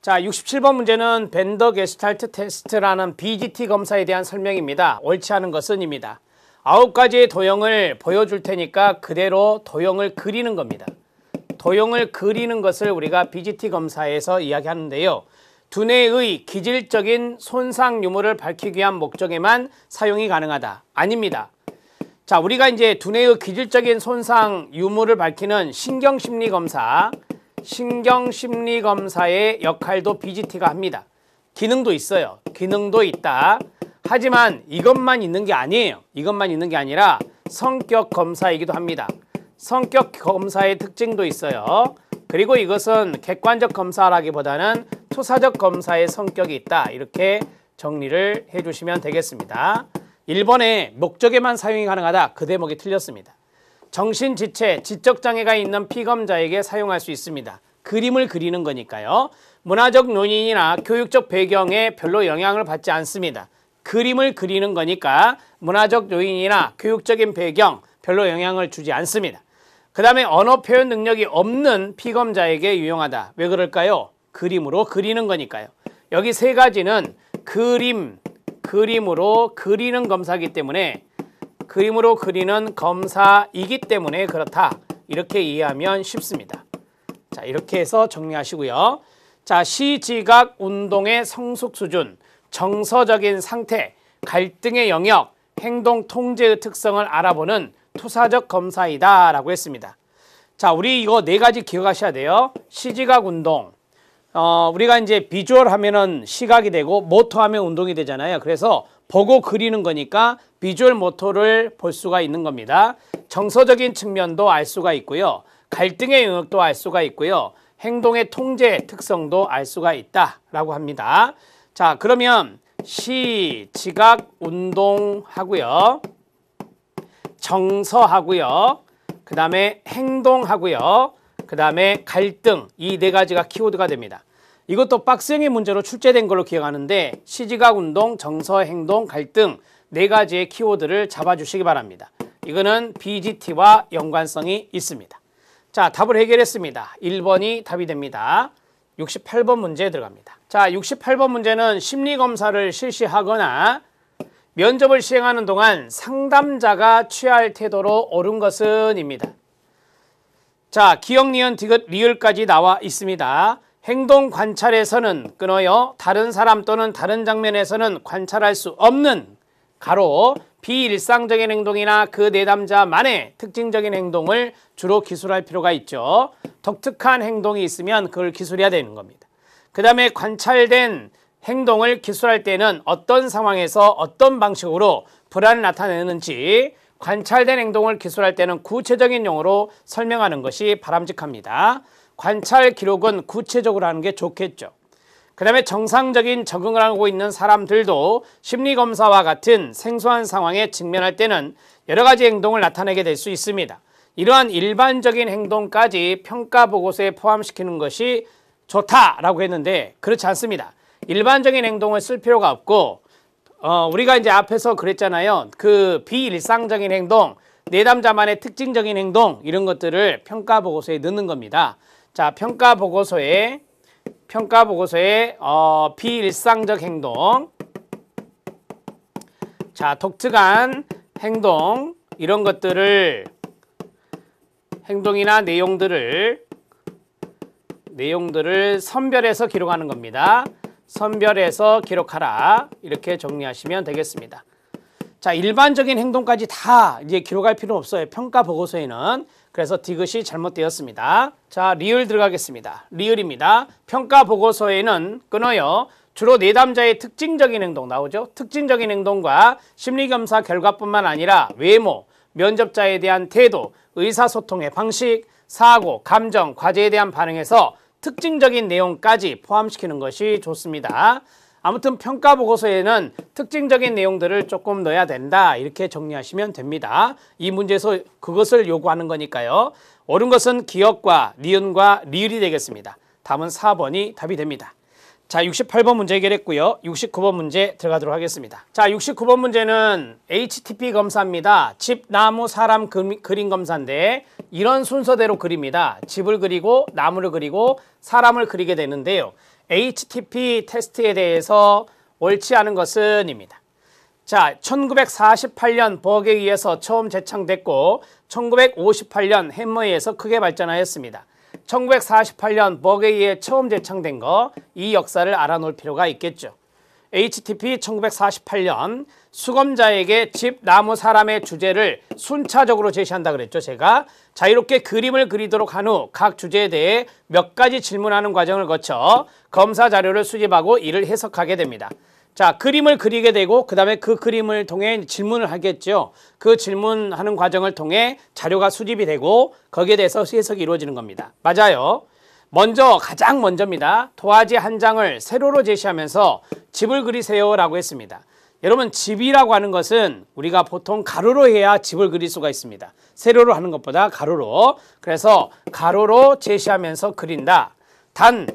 자, 67번 문제는 벤더 게스탈트 테스트라는 BGT 검사에 대한 설명입니다. 옳지 않은 것은입니다. 9가지의 도형을 보여줄 테니까 그대로 도형을 그리는 겁니다. 도형을 그리는 것을 우리가 BGT 검사에서 이야기하는데요. 두뇌의 기질적인 손상 유무를 밝히기 위한 목적에만 사용이 가능하다. 아닙니다. 자, 우리가 이제 두뇌의 기질적인 손상 유무를 밝히는 신경심리검사, 신경심리검사의 역할도 BGT가 합니다. 기능도 있어요. 기능도 있다. 하지만 이것만 있는 게 아니에요. 이것만 있는 게 아니라 성격검사이기도 합니다. 성격검사의 특징도 있어요. 그리고 이것은 객관적 검사라기보다는 투사적 검사의 성격이 있다. 이렇게 정리를 해주시면 되겠습니다. 1번에 목적에만 사용이 가능하다. 그 대목이 틀렸습니다. 정신지체, 지적장애가 있는 피검자에게 사용할 수 있습니다. 그림을 그리는 거니까요. 문화적 요인이나 교육적 배경에 별로 영향을 받지 않습니다. 그림을 그리는 거니까 문화적 요인이나 교육적인 배경 별로 영향을 주지 않습니다. 그 다음에 언어 표현 능력이 없는 피검자에게 유용하다. 왜 그럴까요? 그림으로 그리는 거니까요. 여기 세 가지는 그림으로 그리는 검사이기 때문에 그림으로 그리는 검사이기 때문에 그렇다. 이렇게 이해하면 쉽습니다. 자, 이렇게 해서 정리하시고요. 자, 시지각 운동의 성숙 수준, 정서적인 상태, 갈등의 영역, 행동 통제의 특성을 알아보는 투사적 검사이다 라고 했습니다. 자, 우리 이거 네 가지 기억하셔야 돼요. 시지각 운동. 우리가 이제 비주얼 하면은 시각이 되고 모터 하면 운동이 되잖아요. 그래서 보고 그리는 거니까 비주얼 모토를 볼 수가 있는 겁니다. 정서적인 측면도 알 수가 있고요. 갈등의 영역도 알 수가 있고요. 행동의 통제 특성도 알 수가 있다라고 합니다. 자, 그러면 시, 지각, 운동하고요. 정서하고요. 그 다음에 행동하고요. 그 다음에 갈등, 이 네 가지가 키워드가 됩니다. 이것도 박스형의 문제로 출제된 걸로 기억하는데 시지각, 운동, 정서, 행동, 갈등 네 가지의 키워드를 잡아주시기 바랍니다. 이거는 BGT와 연관성이 있습니다. 자, 답을 해결했습니다. 1번이 답이 됩니다. 68번 문제에 들어갑니다. 자, 68번 문제는 심리검사를 실시하거나 면접을 시행하는 동안 상담자가 취할 태도로 옳은 것은 입니다. 자, 기억, 니은, 디귿, 리을까지 나와 있습니다. 행동 관찰에서는 끊어요. 다른 사람 또는 다른 장면에서는 관찰할 수 없는 가로 비일상적인 행동이나 그 내담자만의 특징적인 행동을 주로 기술할 필요가 있죠. 독특한 행동이 있으면 그걸 기술해야 되는 겁니다. 그 다음에 관찰된 행동을 기술할 때는 어떤 상황에서 어떤 방식으로 불안을 나타내는지 관찰된 행동을 기술할 때는 구체적인 용어로 설명하는 것이 바람직합니다. 관찰 기록은 구체적으로 하는 게 좋겠죠. 그 다음에 정상적인 적응을 하고 있는 사람들도 심리검사와 같은 생소한 상황에 직면할 때는 여러 가지 행동을 나타내게 될 수 있습니다. 이러한 일반적인 행동까지 평가보고서에 포함시키는 것이 좋다라고 했는데 그렇지 않습니다. 일반적인 행동을 쓸 필요가 없고 우리가 이제 앞에서 그랬잖아요. 그 비일상적인 행동, 내담자만의 특징적인 행동 이런 것들을 평가보고서에 넣는 겁니다. 자, 평가보고서에 비일상적 행동, 자, 독특한 행동 이런 것들을 행동이나 내용들을 선별해서 기록하는 겁니다. 선별해서 기록하라 이렇게 정리하시면 되겠습니다. 자, 일반적인 행동까지 다 이제 기록할 필요 없어요. 평가 보고서에는. 그래서 디귿이 잘못되었습니다. 자, 리을 들어가겠습니다. 리을입니다. 평가 보고서에는 끊어요. 주로 내담자의 특징적인 행동 나오죠. 특징적인 행동과 심리검사 결과뿐만 아니라 외모, 면접자에 대한 태도, 의사소통의 방식, 사고, 감정, 과제에 대한 반응에서 특징적인 내용까지 포함시키는 것이 좋습니다. 아무튼 평가보고서에는 특징적인 내용들을 조금 넣어야 된다 이렇게 정리하시면 됩니다. 이 문제에서 그것을 요구하는 거니까요. 옳은 것은 기억과 니은과 리을이 되겠습니다. 답은 4번이 답이 됩니다. 자, 68번 문제 해결했고요. 69번 문제 들어가도록 하겠습니다. 자, 69번 문제는 HTP 검사입니다. 집, 나무, 사람 그림 검사인데 이런 순서대로 그립니다. 집을 그리고 나무를 그리고 사람을 그리게 되는데요. HTP 테스트에 대해서 옳지 않은 것은입니다. 자, 1948년 버그에 의해서 처음 제창됐고 1958년 햄머에 의해서 크게 발전하였습니다. 1948년 버그에 의해 처음 제창된 거, 이 역사를 알아놓을 필요가 있겠죠. HTP 1948년 수검자에게 집, 나무, 사람의 주제를 순차적으로 제시한다 그랬죠. 제가 자유롭게 그림을 그리도록 한 후 각 주제에 대해 몇 가지 질문하는 과정을 거쳐 검사 자료를 수집하고 이를 해석하게 됩니다. 자, 그림을 그리게 되고 그 다음에 그 그림을 통해 질문을 하겠죠. 그 질문하는 과정을 통해 자료가 수집이 되고 거기에 대해서 해석이 이루어지는 겁니다. 맞아요. 가장 먼저입니다. 도화지 한 장을 세로로 제시하면서 집을 그리세요 라고 했습니다. 여러분, 집이라고 하는 것은 우리가 보통 가로로 해야 집을 그릴 수가 있습니다. 세로로 하는 것보다 가로로. 그래서 가로로 제시하면서 그린다. 단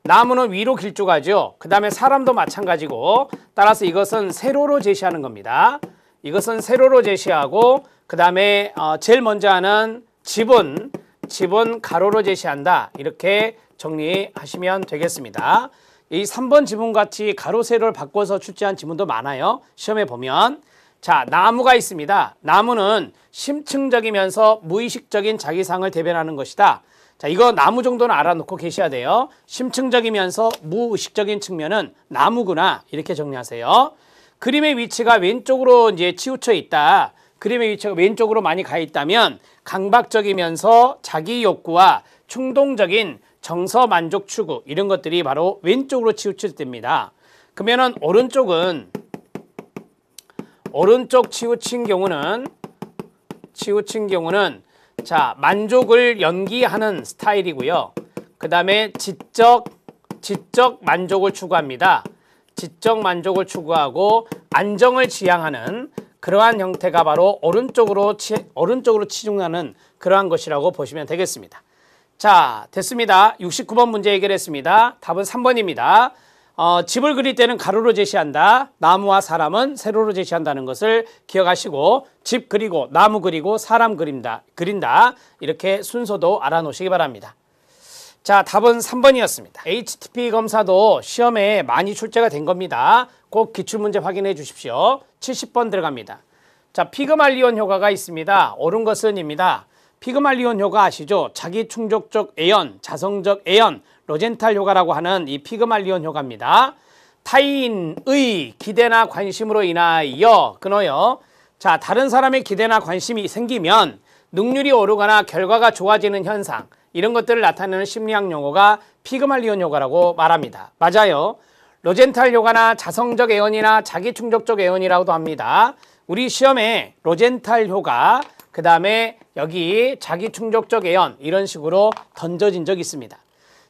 나무는 위로 길쭉하죠. 그 다음에 사람도 마찬가지고, 따라서 이것은 세로로 제시하는 겁니다. 이것은 세로로 제시하고, 그 다음에 제일 먼저 하는 집은 가로로 제시한다. 이렇게 정리하시면 되겠습니다. 이 3번 지문같이 가로 세로를 바꿔서 출제한 지문도 많아요. 시험에 보면. 자, 나무가 있습니다. 나무는 심층적이면서 무의식적인 자기상을 대변하는 것이다. 자, 이거 나무 정도는 알아놓고 계셔야 돼요. 심층적이면서 무의식적인 측면은 나무구나. 이렇게 정리하세요. 그림의 위치가 왼쪽으로 이제 치우쳐 있다. 그림의 위치가 왼쪽으로 많이 가 있다면 강박적이면서 자기 욕구와 충동적인 정서 만족 추구, 이런 것들이 바로 왼쪽으로 치우칠 때입니다. 그러면은 오른쪽 치우친 경우는 자, 만족을 연기하는 스타일이고요. 그 다음에 지적 만족을 추구합니다. 지적 만족을 추구하고 안정을 지향하는 그러한 형태가 바로 오른쪽으로 치중하는 그러한 것이라고 보시면 되겠습니다. 자, 됐습니다. 69번 문제 해결했습니다. 답은 3번입니다. 집을 그릴 때는 가로로 제시한다. 나무와 사람은 세로로 제시한다는 것을 기억하시고, 집 그리고 나무 그리고 사람 그린다. 이렇게 순서도 알아놓으시기 바랍니다. 자, 답은 3번이었습니다. HTP 검사도 시험에 많이 출제가 된 겁니다. 꼭 기출문제 확인해 주십시오. 70번 들어갑니다. 자, 피그말리온 효과가 있습니다. 옳은 것은입니다. 피그말리온 효과 아시죠? 자기 충족적 애연, 자성적 애연, 로젠탈 효과라고 하는 이 피그말리온 효과입니다. 타인의 기대나 관심으로 인하여 끊어요. 자, 다른 사람의 기대나 관심이 생기면 능률이 오르거나 결과가 좋아지는 현상, 이런 것들을 나타내는 심리학 용어가 피그말리온 효과라고 말합니다. 맞아요. 로젠탈 효과나 자성적 애연이나 자기 충족적 애연이라고도 합니다. 우리 시험에 로젠탈 효과, 그 다음에 여기 자기 충족적 애연, 이런 식으로 던져진 적이 있습니다.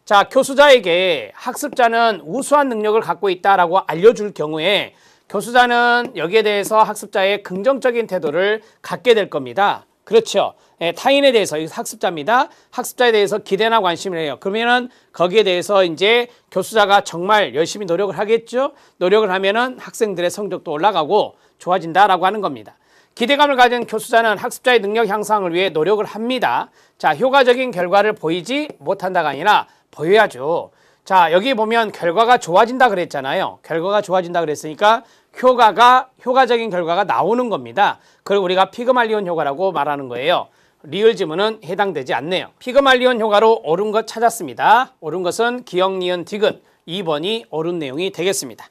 자, 교수자에게 학습자는 우수한 능력을 갖고 있다라고 알려줄 경우에 교수자는 여기에 대해서 학습자의 긍정적인 태도를 갖게 될 겁니다. 그렇죠. 타인에 대해서, 학습자입니다. 학습자에 대해서 기대나 관심을 해요. 그러면은 거기에 대해서 이제 교수자가 정말 열심히 노력을 하겠죠. 노력을 하면은 학생들의 성적도 올라가고 좋아진다라고 하는 겁니다. 기대감을 가진 교수자는 학습자의 능력 향상을 위해 노력을 합니다. 자, 효과적인 결과를 보이지 못한다가 아니라 보여야죠. 자, 여기 보면 결과가 좋아진다 그랬잖아요. 결과가 좋아진다 그랬으니까 효과적인 결과가 나오는 겁니다. 그걸 우리가 피그말리온 효과라고 말하는 거예요. 리을 지문은 해당되지 않네요. 피그말리온 효과로 옳은 것 찾았습니다. 옳은 것은 기역, 니은, 디귿. 2번이 옳은 내용이 되겠습니다.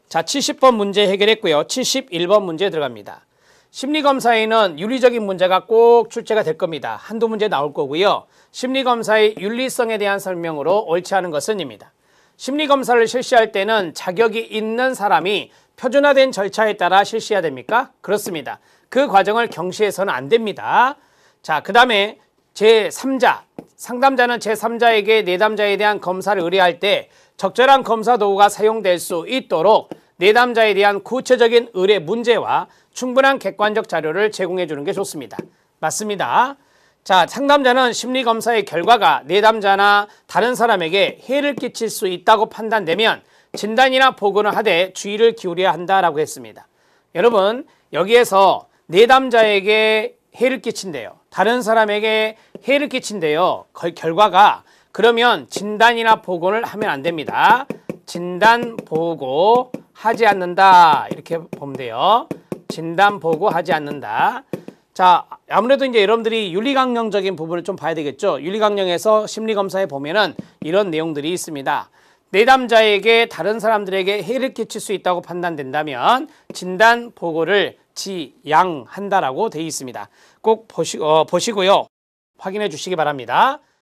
자, 70번 문제 해결했고요. 71번 문제 들어갑니다. 심리검사에는 윤리적인 문제가 꼭 출제가 될 겁니다. 한두 문제 나올 거고요. 심리검사의 윤리성에 대한 설명으로 옳지 않은 것은입니다. 심리검사를 실시할 때는 자격이 있는 사람이 표준화된 절차에 따라 실시해야 됩니까? 그렇습니다. 그 과정을 경시해서는 안 됩니다. 자, 그 다음에 제3자, 상담자는 제3자에게 내담자에 대한 검사를 의뢰할 때 적절한 검사 도구가 사용될 수 있도록 내담자에 대한 구체적인 의뢰 문제와 충분한 객관적 자료를 제공해 주는 게 좋습니다. 맞습니다. 자, 상담자는 심리검사의 결과가 내담자나 다른 사람에게 해를 끼칠 수 있다고 판단되면 진단이나 보고는 하되 주의를 기울여야 한다라고 했습니다. 여러분, 여기에서 내담자에게 해를 끼친대요. 다른 사람에게 해를 끼친대요. 결과가 그러면 진단이나 보고를 하면 안 됩니다. 진단, 보고 하지 않는다. 이렇게 보면 돼요. 진단, 보고 하지 않는다. 자, 아무래도 이제 여러분들이 윤리강령적인 부분을 좀 봐야 되겠죠. 윤리강령에서 심리검사에 보면은 이런 내용들이 있습니다. 내담자에게 다른 사람들에게 해를 끼칠 수 있다고 판단된다면 진단, 보고를 지양한다라고 되어 있습니다. 꼭 보시고요. 확인해 주시기 바랍니다.